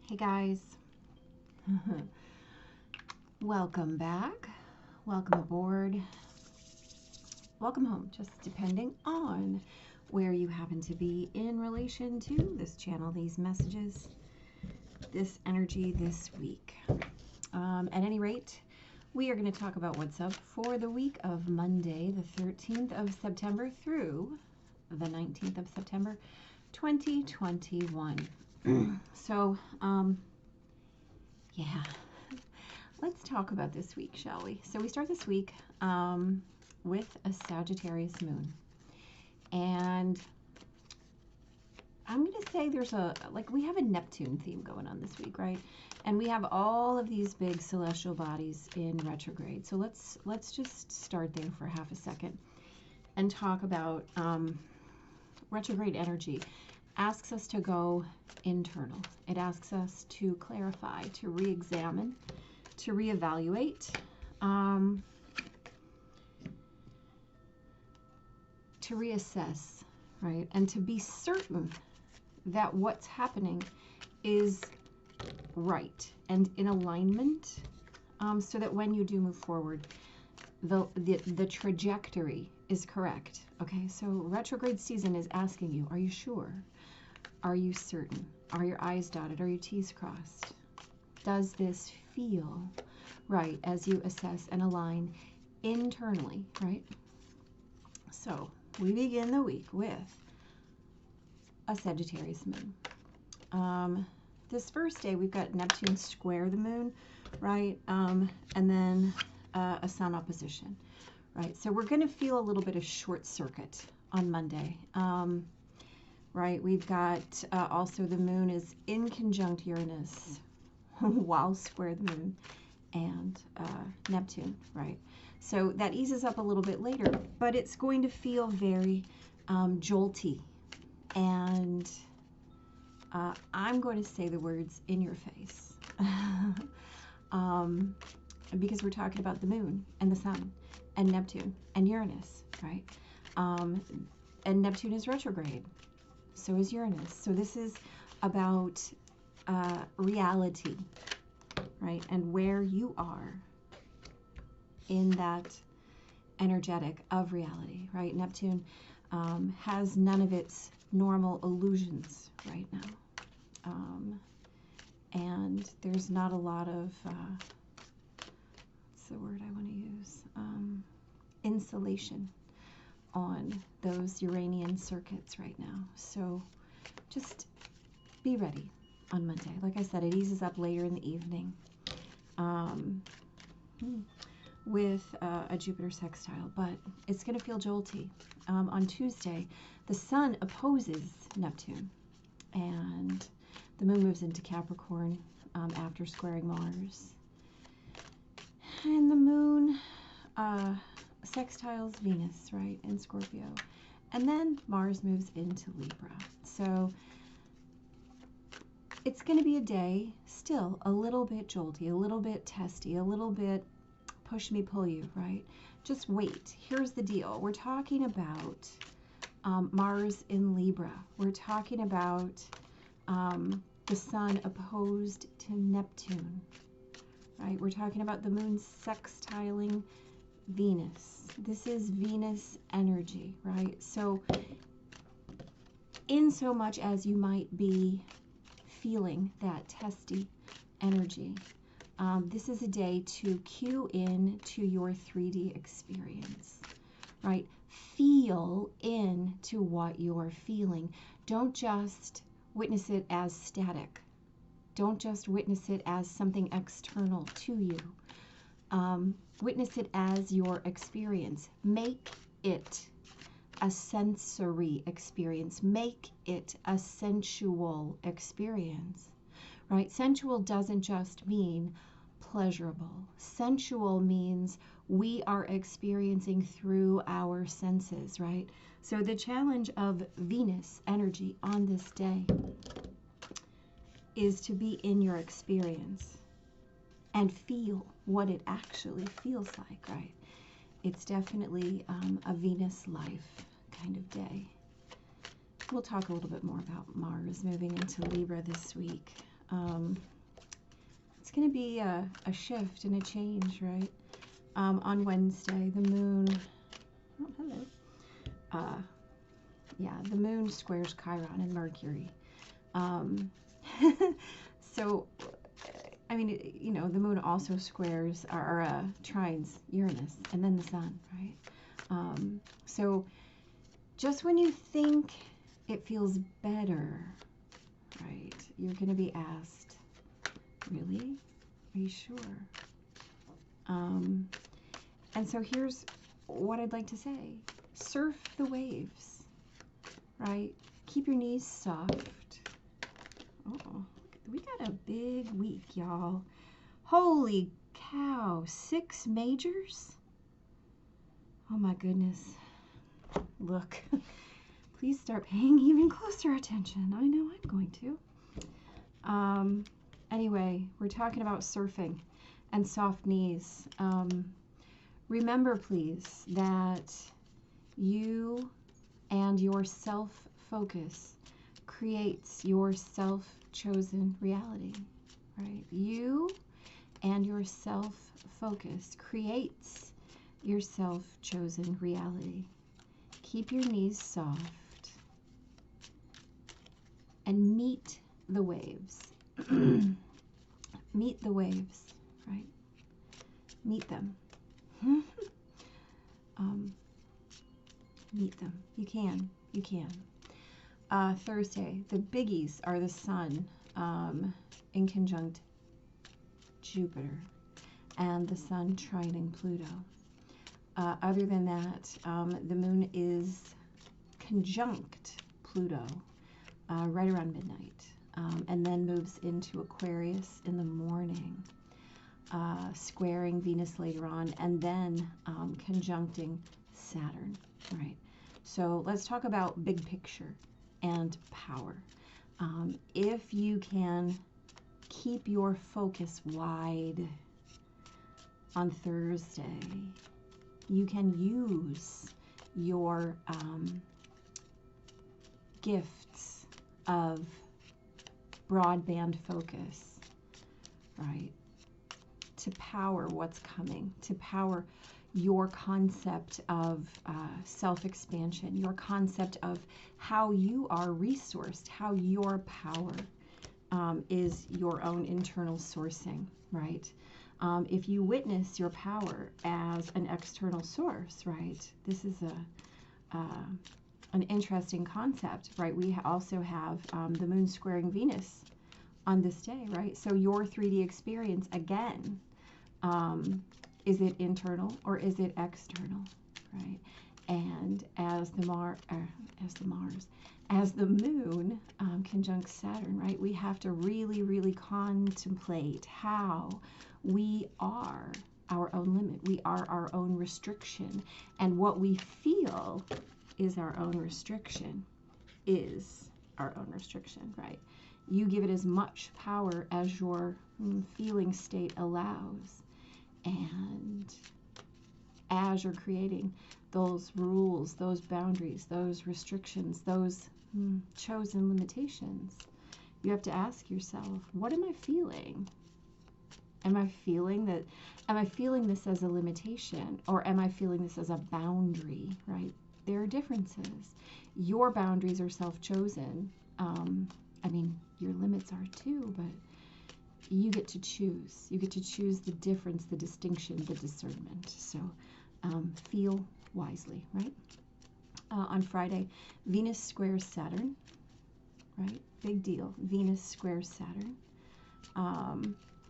Hey guys, welcome back, welcome aboard, welcome home, just depending on where you happen to be in relation to this channel, these messages, this energy this week. At any rate, we are going to talk about what's up for the week of Monday, the 13th of September through the 19th of September, 2021. So, yeah, let's talk about this week, shall we? So we start this week with a Sagittarius Moon. And I'm going to say there's we have a Neptune theme going on this week, right? And we have all of these big celestial bodies in retrograde. So let's just start there for half a second and talk about retrograde energy. Asks us to go internal. It asks us to clarify, to re-examine, to reevaluate, to reassess, right? And to be certain that what's happening is right and in alignment, so that when you do move forward, the trajectory is correct. Okay, so retrograde season is asking you, are you sure? Are you certain? Are your I's dotted? Are your T's crossed? Does this feel right as you assess and align internally, right? So we begin the week with a Sagittarius Moon. This first day we've got Neptune square the Moon, right? And then a Sun opposition, right? So we're going to feel a little bit of short circuit on Monday. Right, we've got also the Moon is in conjunct Uranus while square the Moon and Neptune, right? So that eases up a little bit later, but it's going to feel very jolty. And I'm going to say the words in your face because we're talking about the Moon and the Sun and Neptune and Uranus, right? And Neptune is retrograde. So is Uranus. So this is about reality, right? And where you are in that energetic of reality, right? Neptune has none of its normal illusions right now. And there's not a lot of, what's the word I want to use? Insulation on those Uranian circuits right now. So just be ready on Monday. Like I said, it eases up later in the evening with a Jupiter sextile, but it's going to feel jolty. On Tuesday, the Sun opposes Neptune, and the Moon moves into Capricorn after squaring Mars. And the Moon sextiles Venus, right, in Scorpio. And then Mars moves into Libra. So it's going to be a day still a little bit jolty, a little bit testy, a little bit push me, pull you, right? Just wait. Here's the deal. We're talking about Mars in Libra. We're talking about the Sun opposed to Neptune, right? We're talking about the Moon sextiling Venus. This is Venus energy, right? So in so much as you might be feeling that testy energy, this is a day to cue in to your 3D experience, right? Feel into what you're feeling. Don't just witness it as static. Don't just witness it as something external to you. Witness it as your experience. Make it a sensory experience. Make it a sensual experience, right? Sensual doesn't just mean pleasurable. Sensual means we are experiencing through our senses, right? So the challenge of Venus energy on this day is to be in your experience and feel what it actually feels like, right? It's definitely a Venus life kind of day. We'll talk a little bit more about Mars moving into Libra this week. It's going to be a shift and a change, right? On Wednesday, the moon, oh, hello. Yeah, the moon squares Chiron and Mercury. So, I mean, you know, the moon also squares or trines Uranus and then the sun, right? So just when you think it feels better, right, you're going to be asked, really? Are you sure? And so here's what I'd like to say. Surf the waves, right? Keep your knees soft. Oh, we got a big week, y'all. Holy cow, 6 majors? Oh my goodness. Look, please start paying even closer attention. I know I'm going to. Anyway, we're talking about surfing and soft knees. Remember, please, that you and your self-focus creates your self-chosen reality, right? You and your self-focus creates your self-chosen reality. Keep your knees soft and meet the waves. Meet the waves, right? Meet them. Meet them. You can. You can. Thursday, the biggies are the sun in conjunct Jupiter and the sun trining Pluto. Other than that, the moon is conjunct Pluto right around midnight, and then moves into Aquarius in the morning, squaring Venus later on, and then conjuncting Saturn, right? So let's talk about big picture and power. If you can keep your focus wide on Thursday, you can use your gifts of broadband focus, right, to power what's coming, to power your concept of self-expansion, your concept of how you are resourced, how your power is your own internal sourcing, right? If you witness your power as an external source, right, this is an interesting concept, right? We also have the moon squaring Venus on this day, right? So your 3D experience, again, is it internal or is it external, right? And as the moon conjunct Saturn, right, we have to really, really contemplate how we are our own limit. We are our own restriction. And what we feel is our own restriction is our own restriction, right? You give it as much power as your feeling state allows. And as you're creating those rules, those boundaries, those restrictions, those chosen limitations, you have to ask yourself, what am I feeling? Am I feeling this as a limitation, or am I feeling this as a boundary, right? There are differences. Your boundaries are self-chosen. I mean, your limits are too, but you get to choose. You get to choose the difference, the distinction, the discernment. So feel wisely, right? On Friday, Venus squares Saturn, right? Big deal. Venus squares Saturn.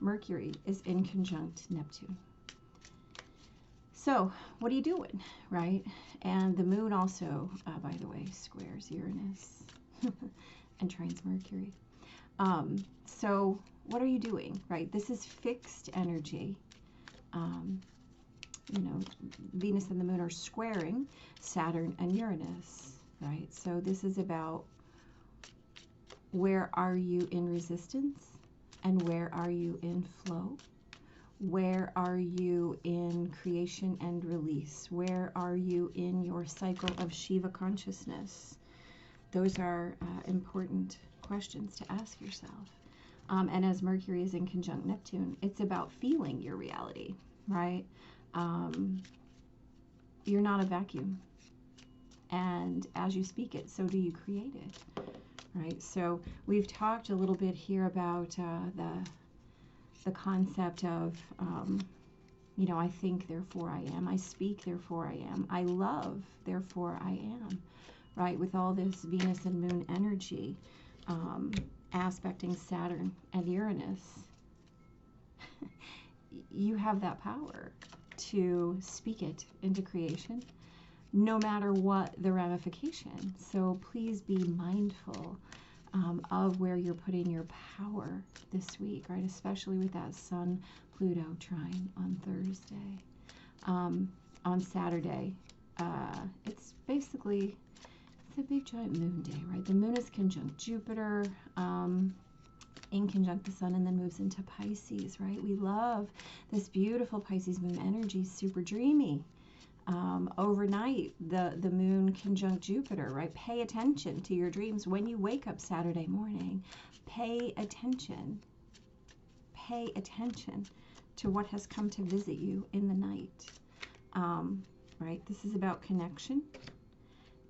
Mercury is in conjunct Neptune. So what are you doing, right? And the moon also, by the way, squares Uranus and trines Mercury. So what are you doing, right? This is fixed energy. You know, Venus and the moon are squaring Saturn and Uranus, right? So this is about where are you in resistance and where are you in flow? Where are you in creation and release? Where are you in your cycle of Shiva consciousness? Those are important questions to ask yourself. And as Mercury is in conjunct Neptune, it's about feeling your reality, right? You're not a vacuum. And as you speak it, so do you create it, right? So we've talked a little bit here about the concept of, you know, I think, therefore I am. I speak, therefore I am. I love, therefore I am, right? With all this Venus and Moon energy aspecting Saturn and Uranus, you have that power to speak it into creation, no matter what the ramification. So please be mindful of where you're putting your power this week, right? Especially with that Sun-Pluto trine on Thursday. On Saturday, it's basically, it's a big giant moon day, right? The moon is conjunct Jupiter, in conjunct the sun, and then moves into Pisces, right? We love this beautiful Pisces moon energy, super dreamy. Overnight, the moon conjunct Jupiter, right? Pay attention to your dreams. When you wake up Saturday morning, pay attention. Pay attention to what has come to visit you in the night, right? This is about connection.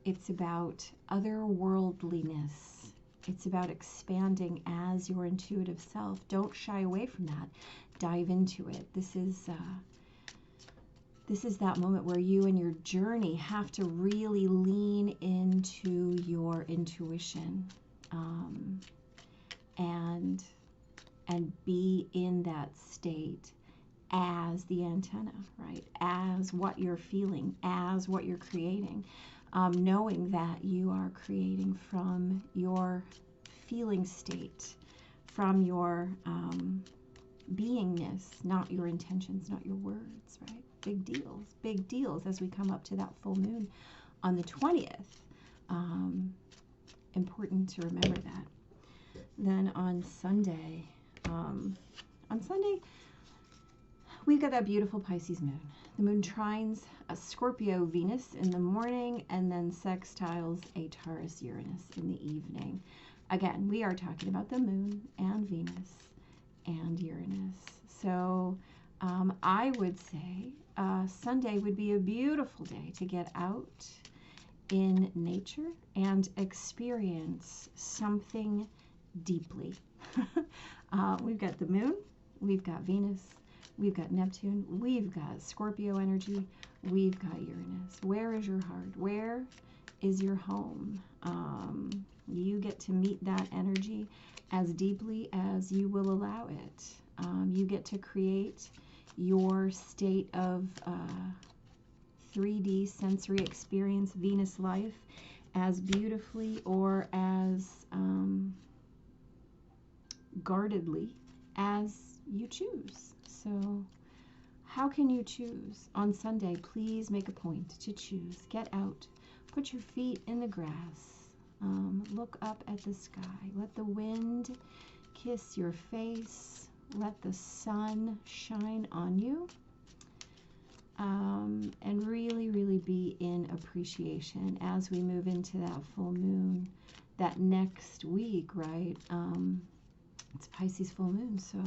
It's about otherworldliness. It's about expanding as your intuitive self. Don't shy away from that. Dive into it. This is that moment where you and your journey have to really lean into your intuition, and be in that state as the antenna, right? As what you're feeling, as what you're creating. Knowing that you are creating from your feeling state, from your beingness, not your intentions, not your words, right? Big deals as we come up to that full moon on the 20th. Important to remember that. Then on Sunday, we've got that beautiful Pisces moon. The moon trines a Scorpio Venus in the morning and then sextiles a Taurus Uranus in the evening. Again, we are talking about the moon and Venus and Uranus. So I would say Sunday would be a beautiful day to get out in nature and experience something deeply. We've got the moon, we've got Venus, we've got Neptune, we've got Scorpio energy, we've got Uranus. Where is your heart? Where is your home? You get to meet that energy as deeply as you will allow it. You get to create your state of 3D sensory experience, Venus life, as beautifully or as guardedly as you choose. So how can you choose? On Sunday, please make a point to choose. Get out. Put your feet in the grass. Look up at the sky. Let the wind kiss your face. Let the sun shine on you. And really, really be in appreciation as we move into that full moon that next week, right? It's Pisces full moon, so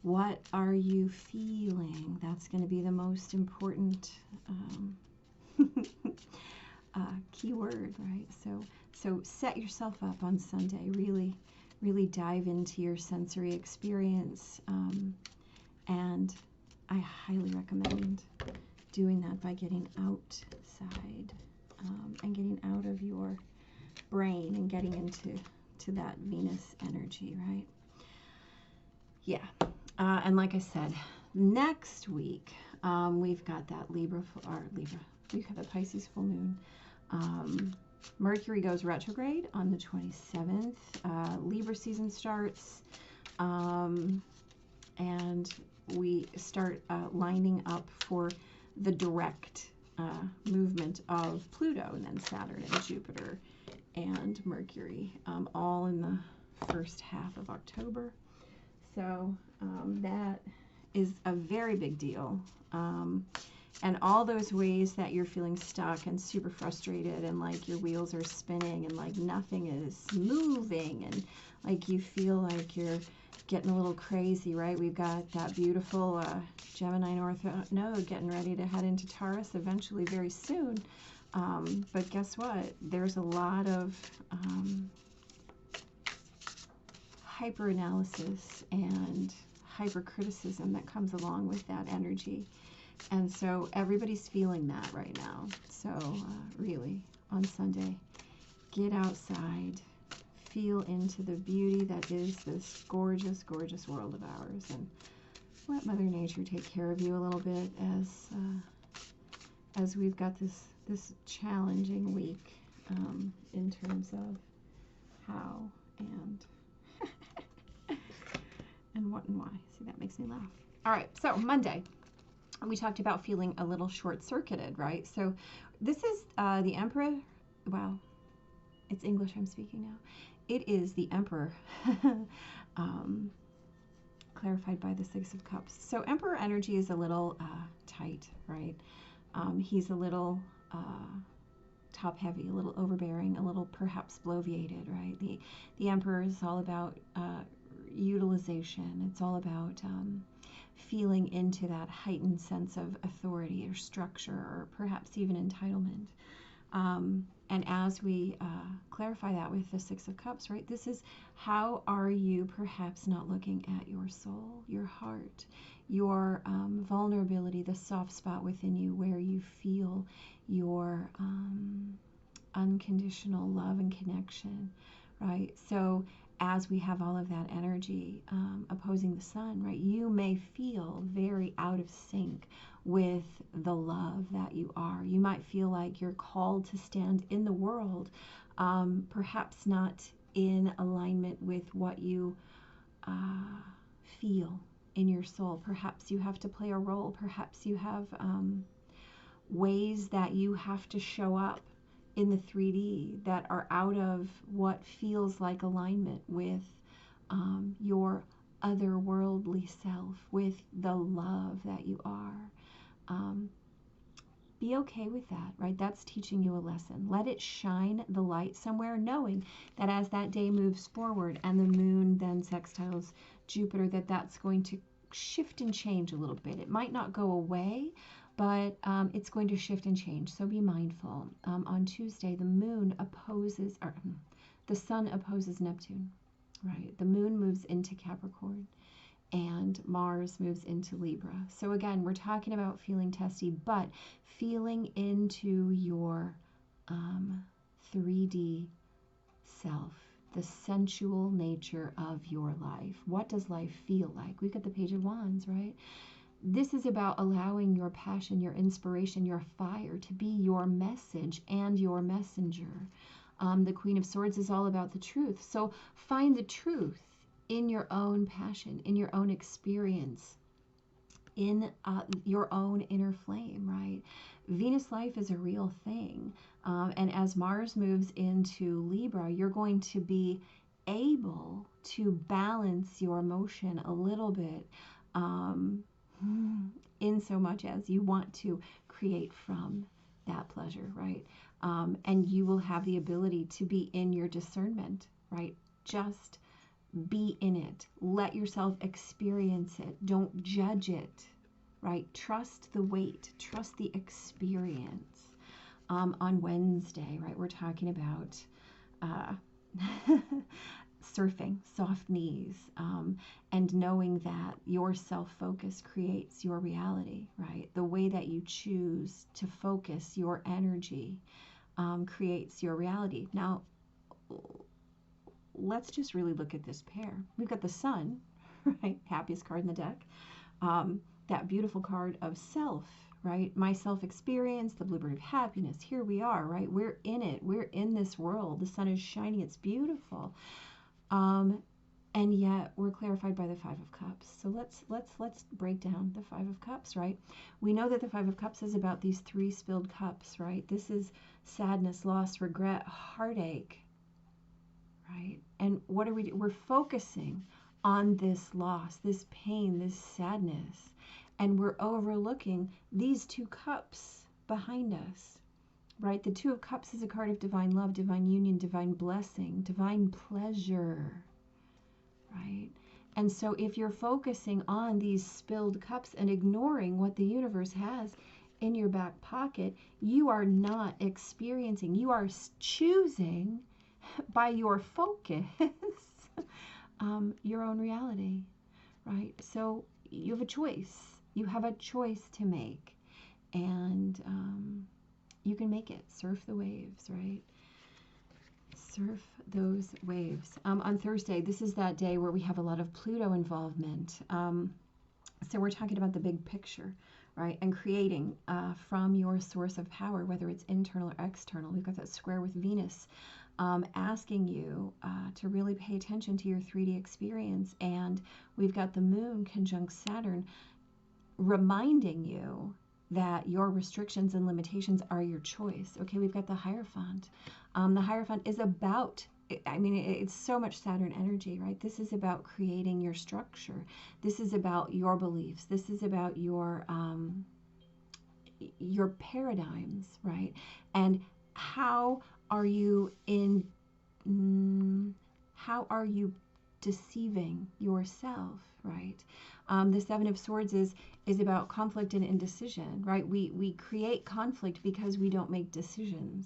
what are you feeling? That's going to be the most important key word, right? So set yourself up on Sunday. Really dive into your sensory experience, and I highly recommend doing that by getting outside and getting out of your brain and getting into that Venus energy, right? Yeah. And like I said, next week we've got that Libra. We've got the Pisces full moon. Mercury goes retrograde on the 27th. Libra season starts, and we start lining up for the direct movement of Pluto, and then Saturn and Jupiter and Mercury, all in the first half of October. So that is a very big deal. And all those ways that you're feeling stuck and super frustrated and like your wheels are spinning and like nothing is moving and like you feel like you're getting a little crazy, right? We've got that beautiful Gemini North Node getting ready to head into Taurus eventually very soon. But guess what? There's a lot of hyper-analysis and hyper-criticism that comes along with that energy. And so everybody's feeling that right now. So really, on Sunday, get outside, feel into the beauty that is this gorgeous, gorgeous world of ours, and let Mother Nature take care of you a little bit as we've got this challenging week in terms of how and and what and why. See, that makes me laugh. All right, so Monday, we talked about feeling a little short-circuited, right? So this is the Emperor. Wow, it's English I'm speaking now. It is the Emperor, clarified by the Six of Cups. So Emperor energy is a little tight, right? He's a little top-heavy, a little overbearing, a little perhaps bloviated, right? The Emperor is all about utilization. It's all about feeling into that heightened sense of authority or structure, or perhaps even entitlement. And as we clarify that with the Six of Cups, right, this is how are you perhaps not looking at your soul, your heart, your vulnerability, the soft spot within you where you feel your unconditional love and connection, right? So as we have all of that energy opposing the sun, right, you may feel very out of sync with the love that you are. You might feel like you're called to stand in the world, perhaps not in alignment with what you feel in your soul. Perhaps you have to play a role. Perhaps you have ways that you have to show up in the 3D that are out of what feels like alignment with your otherworldly self, with the love that you are. Be okay with that, right? That's teaching you a lesson. Let it shine the light somewhere, knowing that as that day moves forward and the moon then sextiles Jupiter, that's going to shift and change a little bit. It might not go away, but it's going to shift and change. So be mindful. On Tuesday, the moon opposes, or the sun opposes Neptune, right? The moon moves into Capricorn, and Mars moves into Libra. So again, we're talking about feeling testy, but feeling into your 3D self, the sensual nature of your life. What does life feel like? We've got the Page of Wands, right? This is about allowing your passion, your inspiration, your fire to be your message and your messenger. The Queen of Swords is all about the truth. So find the truth in your own passion, in your own experience, in your inner inner flame, right? Venus life is a real thing. And as Mars moves into Libra, you're going to be able to balance your emotion a little bit, in so much as you want to create from that pleasure, right? And you will have the ability to be in your discernment, right? Just be in it. Let yourself experience it. Don't judge it, right? Trust the wait. Trust the experience. On Wednesday, right, we're talking about surfing, soft knees, and knowing that your self-focus creates your reality, right? The way that you choose to focus your energy creates your reality. Now, let's just really look at this pair. We've got the sun, right? Happiest card in the deck. That beautiful card of self, right? My self-experience, the bluebird of happiness. Here we are, right? We're in it. We're in this world. The sun is shining. It's beautiful. And yet we're clarified by the Five of Cups. So let's break down the Five of Cups, right? We know that the Five of Cups is about these 3 spilled cups, right? This is sadness, loss, regret, heartache, right? And what are we doing? We're focusing on this loss, this pain, this sadness, and we're overlooking these 2 cups behind us, right? The Two of Cups is a card of divine love, divine union, divine blessing, divine pleasure, right? And so if you're focusing on these spilled cups and ignoring what the universe has in your back pocket, you are not experiencing, you are choosing by your focus your own reality, right? So you have a choice. You have a choice to make, and you can make it. Surf the waves, right? Surf those waves. On Thursday, this is that day where we have a lot of Pluto involvement. So we're talking about the big picture, right? And creating from your source of power, whether it's internal or external. We've got that square with Venus asking you to really pay attention to your 3D experience. And we've got the moon conjunct Saturn reminding you that your restrictions and limitations are your choice. Okay, we've got the Hierophant. The Hierophant is about, I mean, it's so much Saturn energy, right? This is about creating your structure. This is about your beliefs. This is about your paradigms, right? And how are you how are you deceiving yourself, right? The Seven of Swords is about conflict and indecision, right? We create conflict because we don't make decisions.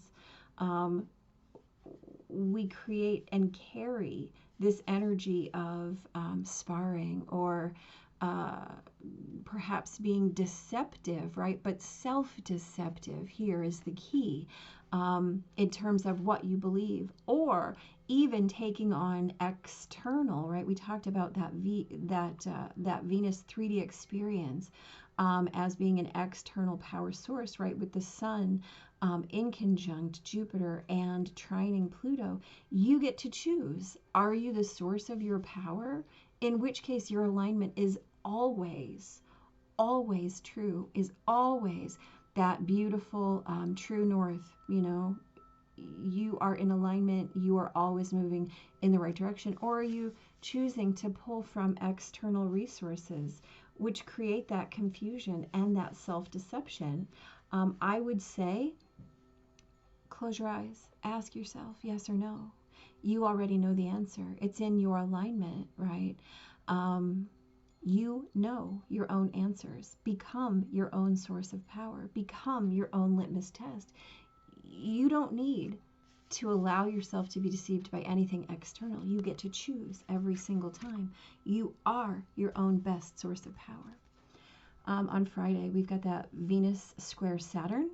We create and carry this energy of sparring or perhaps being deceptive, right? But self-deceptive here is the key in terms of what you believe, or even taking on external, right? We talked about that that Venus 3D experience as being an external power source, right? With the Sun in conjunct Jupiter and trining Pluto. You get to choose. Are you the source of your power? In which case your alignment is always true, is always that beautiful true north. You know, you are in alignment, you are always moving in the right direction. Or are you choosing to pull from external resources, which create that confusion and that self-deception? I would say, close your eyes, ask yourself yes or no. You already know the answer. It's in your alignment, right? You know your own answers. Become your own source of power. Become your own litmus test. You don't need to allow yourself to be deceived by anything external. You get to choose every single time. You are your own best source of power. On Friday, we've got that Venus square Saturn.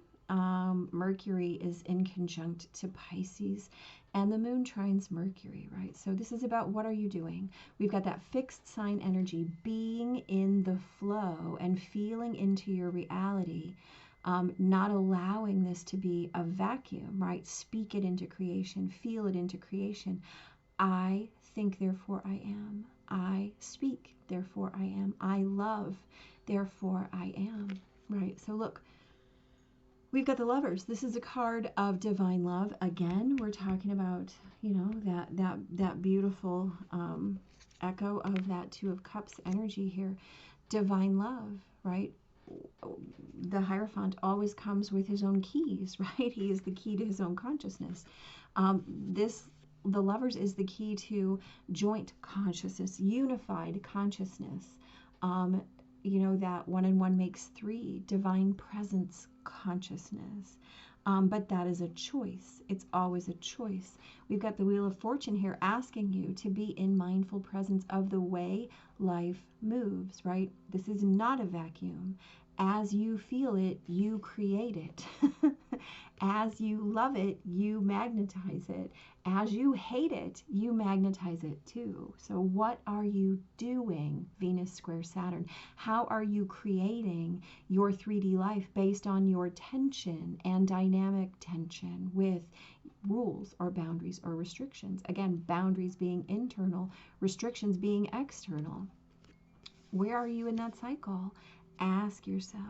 Mercury is in conjunct to Pisces, and the moon trines Mercury, right? So this is about what are you doing? We've got that fixed sign energy, being in the flow and feeling into your reality, not allowing this to be a vacuum, right? Speak it into creation, feel it into creation. I think, therefore I am. I speak, therefore I am. I love, therefore I am, right? So look, we've got the Lovers. This is a card of divine love. Again, we're talking about, you know, that beautiful echo of that Two of Cups energy here. Divine love, right? The Hierophant always comes with his own keys, right? He is the key to his own consciousness. The Lovers is the key to joint consciousness, unified consciousness. You know, that one and one makes three, divine presence consciousness. But that is a choice. It's always a choice. We've got the Wheel of Fortune here asking you to be in mindful presence of the way life moves, right? This is not a vacuum. As you feel it, you create it. As you love it, you magnetize it. As you hate it, you magnetize it too. So what are you doing, Venus square Saturn? How are you creating your 3D life based on your tension and dynamic tension with rules or boundaries or restrictions? Again, boundaries being internal, restrictions being external. Where are you in that cycle? Ask yourself.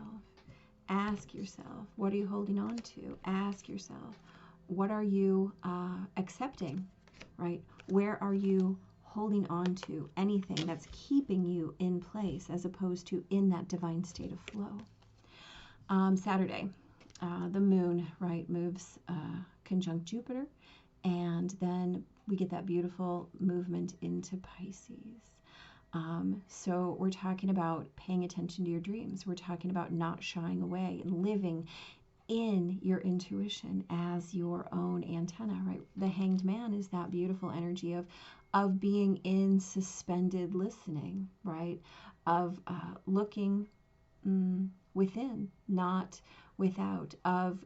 Ask yourself, what are you holding on to? Ask yourself, what are you accepting, right? Where are you holding on to anything that's keeping you in place as opposed to in that divine state of flow? Saturday, the moon, right, moves conjunct Jupiter, and then we get that beautiful movement into Pisces. So we're talking about paying attention to your dreams. We're talking about not shying away and living in your intuition as your own antenna, right? The Hanged Man is that beautiful energy of being in suspended listening, right? Of looking within, not without, of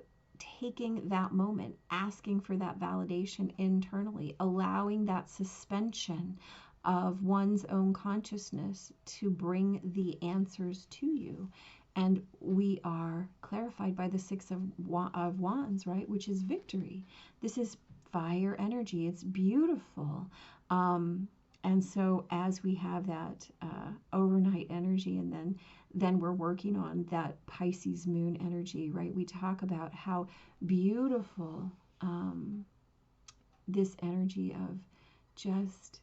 taking that moment, asking for that validation internally, allowing that suspension of one's own consciousness to bring the answers to you. And we are clarified by the Six of Wands, right? Which is victory. This is fire energy. It's beautiful. And so as we have that overnight energy, and then we're working on that Pisces moon energy, right? We talk about how beautiful this energy of just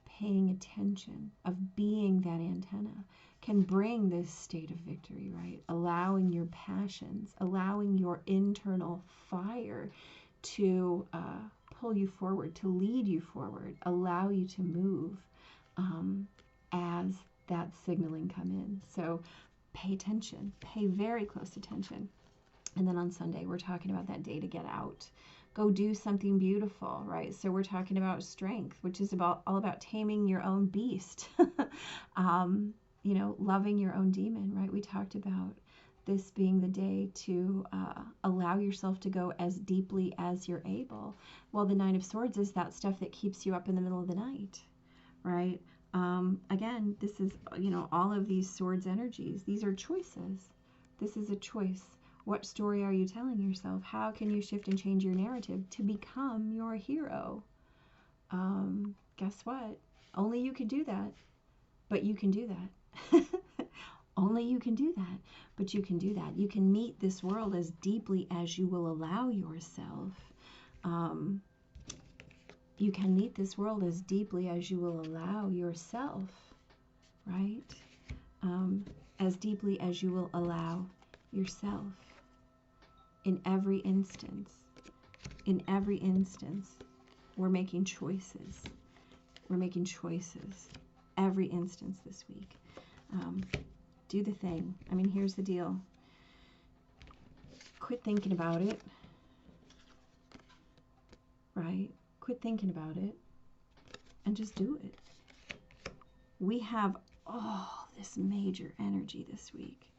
paying attention, of being that antenna, can bring this state of victory, right? Allowing your passions, allowing your internal fire to pull you forward, to lead you forward, allow you to move as that signaling come in. So pay attention, pay very close attention. And then on Sunday, we're talking about that day to get out. Go do something beautiful, right? So we're talking about strength, which is all about taming your own beast. You know, loving your own demon, right? We talked about this being the day to allow yourself to go as deeply as you're able. Well, the Nine of Swords is that stuff that keeps you up in the middle of the night, right? Again, this is, you know, all of these swords energies. These are choices. This is a choice. What story are you telling yourself? How can you shift and change your narrative to become your hero? Guess what? Only you can do that, but you can do that. Only you can do that, but you can do that. You can meet this world as deeply as you will allow yourself. You can meet this world as deeply as you will allow yourself, right? As deeply as you will allow yourself. In every instance, we're making choices. We're making choices every instance this week. Do the thing. I mean, here's the deal. Quit thinking about it, right? Quit thinking about it and just do it. We have all this major energy this week.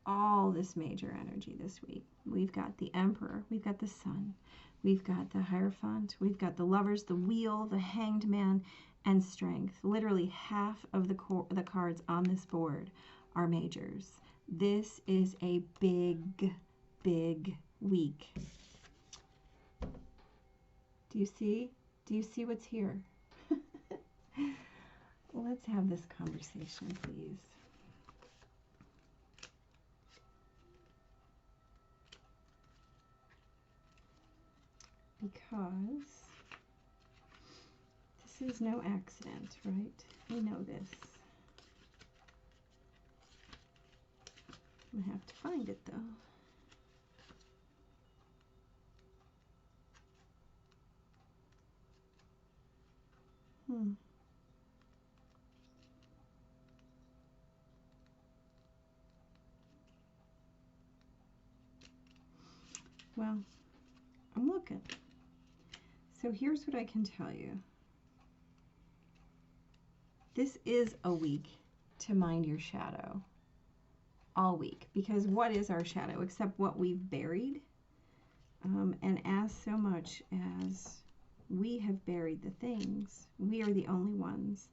All this major energy this week. We've got the Emperor, we've got the Sun, we've got the Hierophant, we've got the Lovers, the Wheel, the Hanged Man, and Strength. Literally half of the cards on this board are majors. This is a big, big week. Do you see? Do you see what's here? Let's have this conversation, please. Because this is no accident, right? We know this. I have to find it, though. Well, I'm looking. So here's what I can tell you. This is a week to mind your shadow. All week. Because what is our shadow except what we've buried? And as so much as we have buried the things, we are the only ones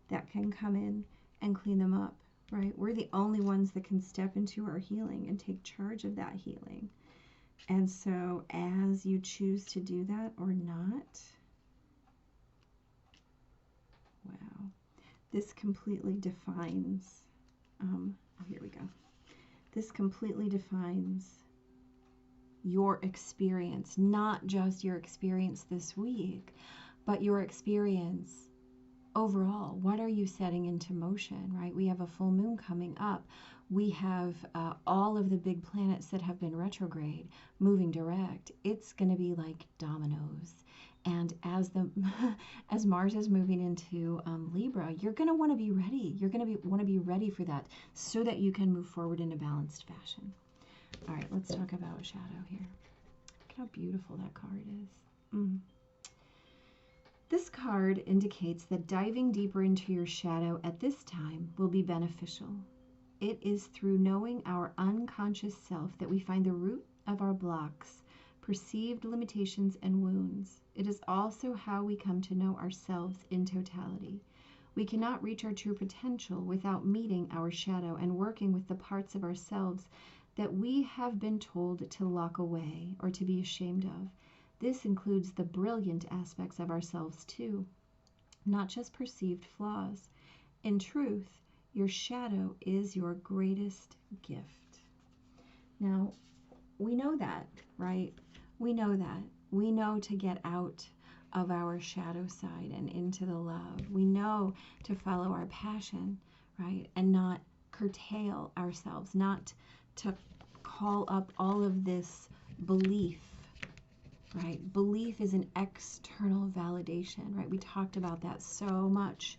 that can come in and clean them up, right? We're the only ones that can step into our healing and take charge of that healing. And so as you choose to do that or not, wow, this completely defines, here we go. This completely defines your experience, not just your experience this week, but your experience overall. What are you setting into motion, right? We have a full moon coming up. We have all of the big planets that have been retrograde moving direct. It's going to be like dominoes. And as as Mars is moving into Libra, you're going to want to be ready. You're going to want to be ready for that so that you can move forward in a balanced fashion. All right, let's talk about shadow here. Look how beautiful that card is. This card indicates that diving deeper into your shadow at this time will be beneficial. It is through knowing our unconscious self that we find the root of our blocks, perceived limitations, and wounds. It is also how we come to know ourselves in totality. We cannot reach our true potential without meeting our shadow and working with the parts of ourselves that we have been told to lock away or to be ashamed of. This includes the brilliant aspects of ourselves too, not just perceived flaws. In truth, your shadow is your greatest gift. Now, we know that, right? We know that. We know to get out of our shadow side and into the love. We know to follow our passion, right? And not curtail ourselves, not to call up all of this belief, right? Belief is an external validation, right? We talked about that so much.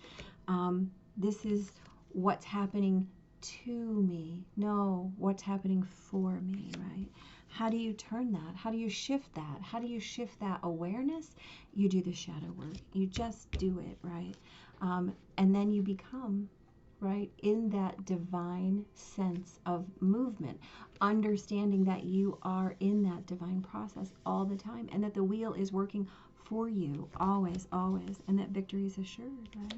This is what's happening to me. No, what's happening for me, right? How do you turn that? How do you shift that? How do you shift that awareness? You do the shadow work. You just do it, right? And then you become, right, in that divine sense of movement, understanding that you are in that divine process all the time and that the wheel is working for you always, always, and that victory is assured, right?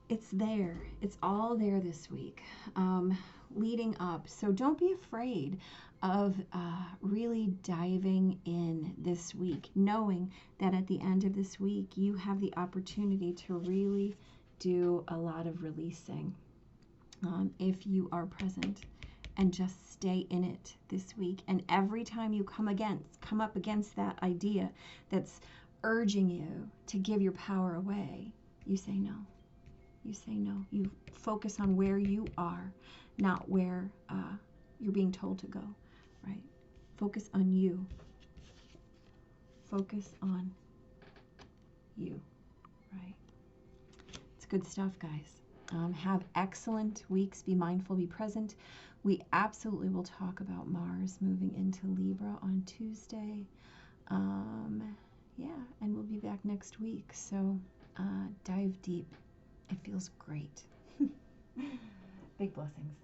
It's there. It's all there this week, leading up. So don't be afraid of really diving in this week, knowing that at the end of this week, you have the opportunity to really do a lot of releasing if you are present, and just stay in it this week. And every time you come up against that idea that's urging you to give your power away, you say no. You say no. You focus on where you are, not where you're being told to go, right? Focus on you. Focus on you, right? It's good stuff, guys. Have excellent weeks. Be mindful, be present. We absolutely will talk about Mars moving into Libra on Tuesday. Yeah, and we'll be back next week. So dive deep. It feels great. Big blessings.